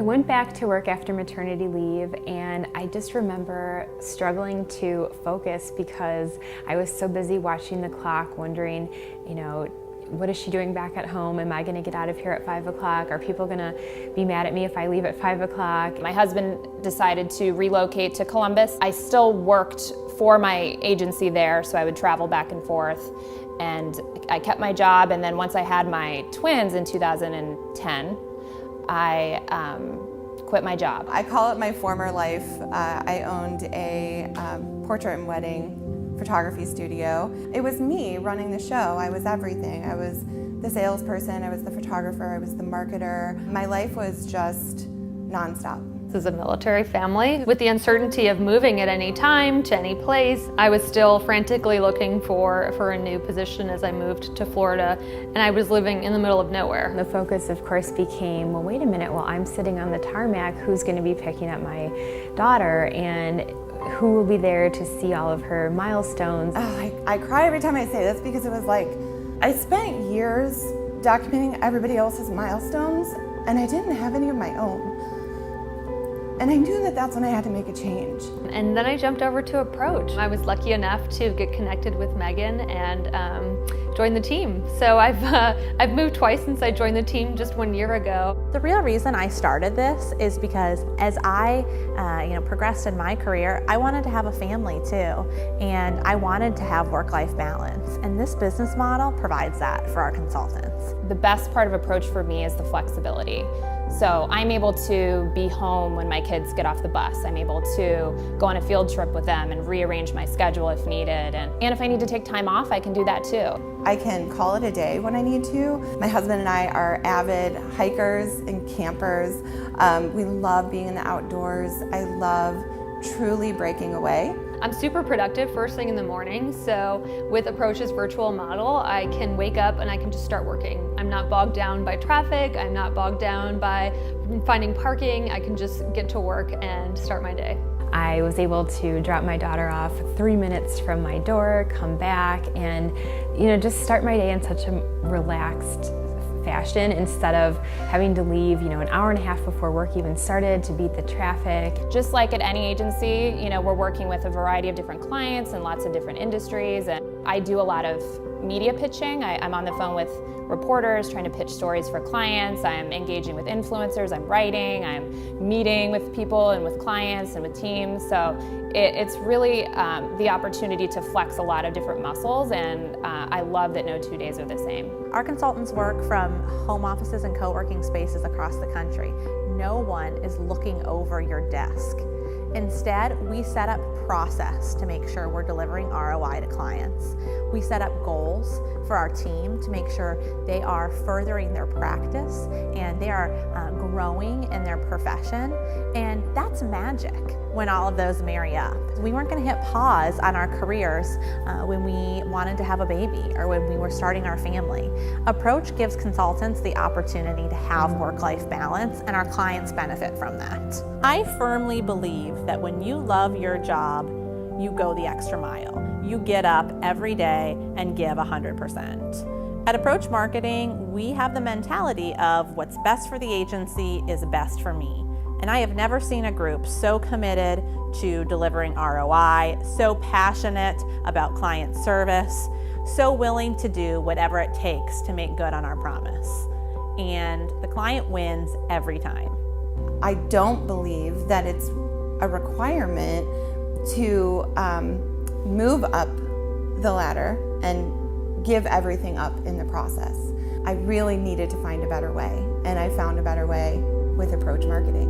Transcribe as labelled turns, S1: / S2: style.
S1: I went back to work after maternity leave, and I just remember struggling to focus because I was so busy watching the clock, wondering, what is she doing back at home? Am I gonna get out of here at 5 o'clock? Are people gonna be mad at me if I leave at 5 o'clock?
S2: My husband decided to relocate to Columbus. I still worked for my agency there, so I would travel back and forth. And I kept my job, and then once I had my twins in 2010, I quit my job.
S3: I call it my former life. I owned a portrait and wedding photography studio. It was me running the show. I was everything. I was the salesperson, I was the photographer, I was the marketer. My life was just nonstop.
S4: This is a military family. With the uncertainty of moving at any time to any place, I was still frantically looking for a new position as I moved to Florida, and I was living in the middle of nowhere.
S1: The focus, of course, became, well, wait a minute, while I'm sitting on the tarmac, who's going to be picking up my daughter, and who will be there to see all of her milestones?
S3: Oh, I cry every time I say this because it was like, I spent years documenting everybody else's milestones, and I didn't have any of my own. And I knew that that's when I had to make a change.
S4: And then I jumped over to Approach. I was lucky enough to get connected with Megan and join the team. So I've moved twice since I joined the team just 1 year ago.
S5: The real reason I started this is because as I progressed in my career, I wanted to have a family too. And I wanted to have work-life balance. And this business model provides that for our consultants.
S2: The best part of Approach for me is the flexibility. So I'm able to be home when my kids get off the bus. I'm able to go on a field trip with them and rearrange my schedule if needed. And if I need to take time off, I can do that too.
S3: I can call it a day when I need to. My husband and I are avid hikers and campers. We love being in the outdoors. I love truly breaking away.
S4: I'm super productive first thing in the morning, so with Approach's virtual model, I can wake up and I can just start working. I'm not bogged down by traffic, I'm not bogged down by finding parking. I can just get to work and start my day.
S1: I was able to drop my daughter off 3 minutes from my door, come back, and just start my day in such a relaxed fashion instead of having to leave an hour and a half before work even started to beat the traffic.
S2: Just like at any agency, we're working with a variety of different clients and lots of different industries, and I do a lot of media pitching. I'm on the phone with reporters trying to pitch stories for clients. I'm engaging with influencers, I'm writing, I'm meeting with people and with clients and with teams. So it's really the opportunity to flex a lot of different muscles, and I love that no 2 days are the same.
S5: Our consultants work from home offices and co-working spaces across the country. No one is looking over your desk. Instead, we set up process to make sure we're delivering ROI to clients. We set up goals for our team to make sure they are furthering their practice and they are growing in their profession. And that's magic when all of those marry up. We weren't going to hit pause on our careers when we wanted to have a baby or when we were starting our family. Approach gives consultants the opportunity to have work-life balance, and our clients benefit from that. I firmly believe that when you love your job, you go the extra mile. You get up every day and give 100%. At Approach Marketing, we have the mentality of what's best for the agency is best for me. And I have never seen a group so committed to delivering ROI, so passionate about client service, so willing to do whatever it takes to make good on our promise. And the client wins every time.
S3: I don't believe that it's a requirement to move up the ladder and give everything up in the process. I really needed to find a better way, and I found a better way with Approach Marketing.